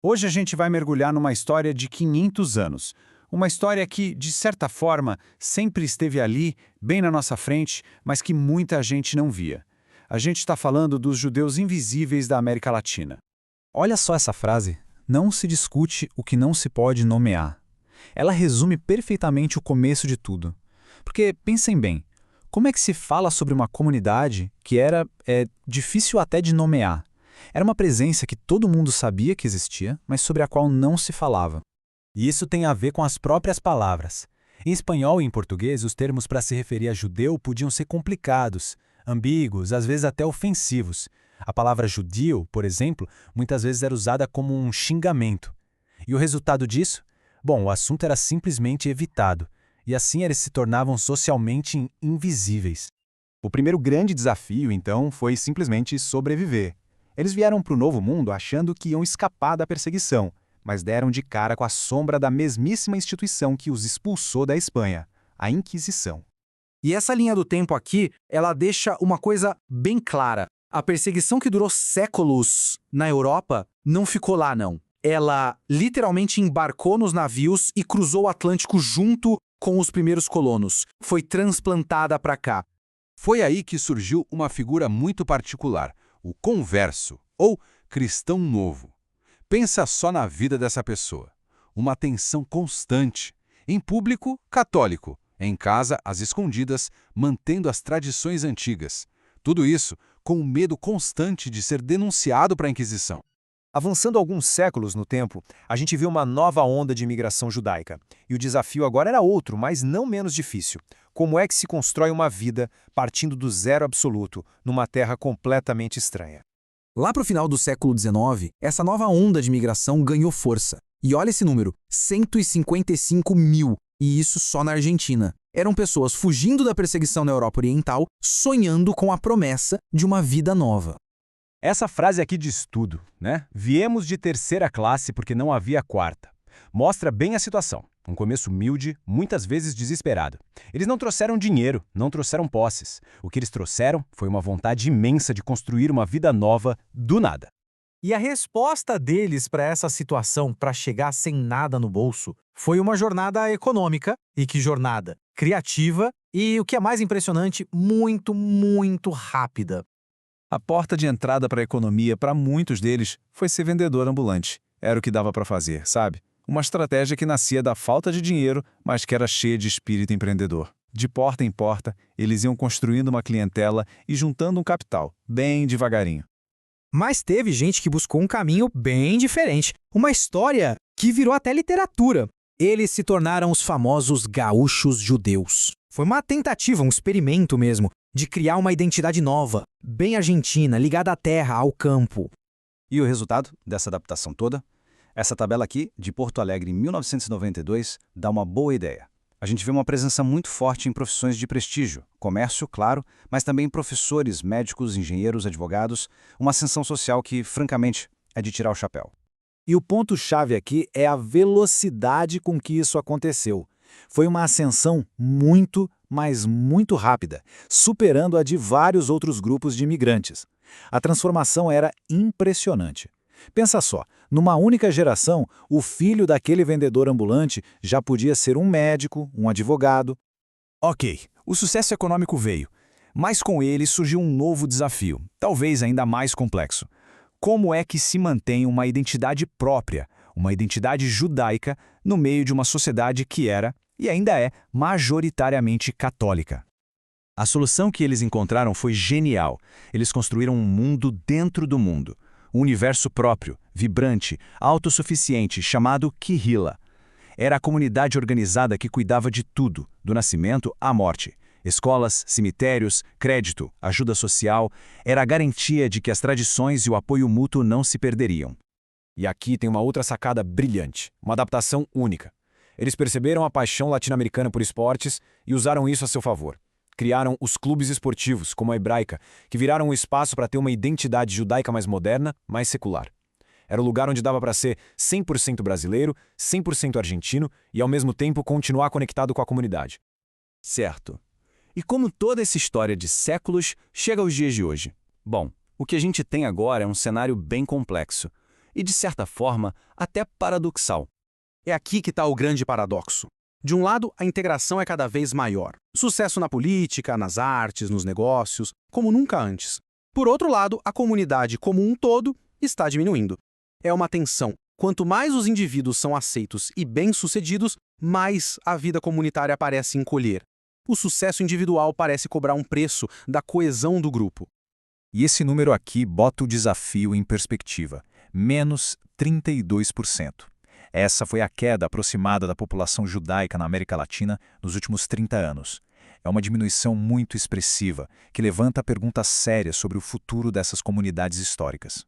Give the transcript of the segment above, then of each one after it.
Hoje a gente vai mergulhar numa história de 500 anos. Uma história que, de certa forma, sempre esteve ali, bem na nossa frente, mas que muita gente não via. A gente está falando dos judeus invisíveis da América Latina. Olha só essa frase. Não se discute o que não se pode nomear. Ela resume perfeitamente o começo de tudo. Porque, pensem bem, como é que se fala sobre uma comunidade que era difícil até de nomear? Era uma presença que todo mundo sabia que existia, mas sobre a qual não se falava. E isso tem a ver com as próprias palavras. Em espanhol e em português, os termos para se referir a judeu podiam ser complicados, ambíguos, às vezes até ofensivos. A palavra judio, por exemplo, muitas vezes era usada como um xingamento. E o resultado disso? Bom, o assunto era simplesmente evitado, e assim eles se tornavam socialmente invisíveis. O primeiro grande desafio, então, foi simplesmente sobreviver. Eles vieram para o Novo Mundo achando que iam escapar da perseguição, mas deram de cara com a sombra da mesmíssima instituição que os expulsou da Espanha, a Inquisição. E essa linha do tempo aqui, ela deixa uma coisa bem clara. A perseguição que durou séculos na Europa não ficou lá, não. Ela literalmente embarcou nos navios e cruzou o Atlântico junto com os primeiros colonos. Foi transplantada para cá. Foi aí que surgiu uma figura muito particular, o converso, ou cristão novo. Pensa só na vida dessa pessoa. Uma tensão constante. Em público, católico. Em casa, às escondidas, mantendo as tradições antigas. Tudo isso com o medo constante de ser denunciado para a Inquisição. Avançando alguns séculos no tempo, a gente viu uma nova onda de imigração judaica. E o desafio agora era outro, mas não menos difícil. Como é que se constrói uma vida partindo do zero absoluto, numa terra completamente estranha? Lá para o final do século XIX, essa nova onda de imigração ganhou força. E olha esse número, 155 mil, e isso só na Argentina. Eram pessoas fugindo da perseguição na Europa Oriental, sonhando com a promessa de uma vida nova. Essa frase aqui diz tudo, né? Viemos de terceira classe porque não havia quarta. Mostra bem a situação. Um começo humilde, muitas vezes desesperado. Eles não trouxeram dinheiro, não trouxeram posses. O que eles trouxeram foi uma vontade imensa de construir uma vida nova do nada. E a resposta deles para essa situação, para chegar sem nada no bolso, foi uma jornada econômica, e que jornada criativa e, o que é mais impressionante, muito, muito rápida. A porta de entrada para a economia para muitos deles foi ser vendedor ambulante. Era o que dava para fazer, sabe? Uma estratégia que nascia da falta de dinheiro, mas que era cheia de espírito empreendedor. De porta em porta, eles iam construindo uma clientela e juntando um capital, bem devagarinho. Mas teve gente que buscou um caminho bem diferente, uma história que virou até literatura. Eles se tornaram os famosos gaúchos judeus. Foi uma tentativa, um experimento mesmo, de criar uma identidade nova, bem argentina, ligada à terra, ao campo. E o resultado dessa adaptação toda? Essa tabela aqui, de Porto Alegre em 1992, dá uma boa ideia. A gente vê uma presença muito forte em profissões de prestígio, comércio, claro, mas também professores, médicos, engenheiros, advogados, uma ascensão social que, francamente, é de tirar o chapéu. E o ponto-chave aqui é a velocidade com que isso aconteceu. Foi uma ascensão muito, mas muito rápida, superando a de vários outros grupos de imigrantes. A transformação era impressionante. Pensa só, numa única geração, o filho daquele vendedor ambulante já podia ser um médico, um advogado. Ok, o sucesso econômico veio, mas com ele surgiu um novo desafio, talvez ainda mais complexo. Como é que se mantém uma identidade própria, uma identidade judaica, no meio de uma sociedade que era, e ainda é, majoritariamente católica? A solução que eles encontraram foi genial. Eles construíram um mundo dentro do mundo. Um universo próprio, vibrante, autossuficiente, chamado Quihila. Era a comunidade organizada que cuidava de tudo, do nascimento à morte. Escolas, cemitérios, crédito, ajuda social, era a garantia de que as tradições e o apoio mútuo não se perderiam. E aqui tem uma outra sacada brilhante, uma adaptação única. Eles perceberam a paixão latino-americana por esportes e usaram isso a seu favor. Criaram os clubes esportivos, como a Hebraica, que viraram um espaço para ter uma identidade judaica mais moderna, mais secular. Era o lugar onde dava para ser 100% brasileiro, 100% argentino e, ao mesmo tempo, continuar conectado com a comunidade. Certo. E como toda essa história de séculos chega aos dias de hoje? Bom, o que a gente tem agora é um cenário bem complexo. e, de certa forma, até paradoxal. É aqui que está o grande paradoxo. De um lado, a integração é cada vez maior. Sucesso na política, nas artes, nos negócios, como nunca antes. Por outro lado, a comunidade como um todo está diminuindo. É uma tensão. Quanto mais os indivíduos são aceitos e bem-sucedidos, mais a vida comunitária parece encolher. O sucesso individual parece cobrar um preço da coesão do grupo. E esse número aqui bota o desafio em perspectiva. Menos 32%. Essa foi a queda aproximada da população judaica na América Latina nos últimos 30 anos. É uma diminuição muito expressiva, que levanta perguntas sérias sobre o futuro dessas comunidades históricas.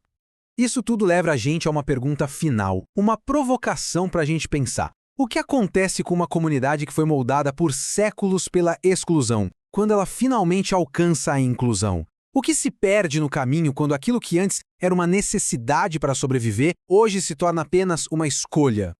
Isso tudo leva a gente a uma pergunta final, uma provocação para a gente pensar. O que acontece com uma comunidade que foi moldada por séculos pela exclusão, quando ela finalmente alcança a inclusão? O que se perde no caminho quando aquilo que antes era uma necessidade para sobreviver, hoje se torna apenas uma escolha?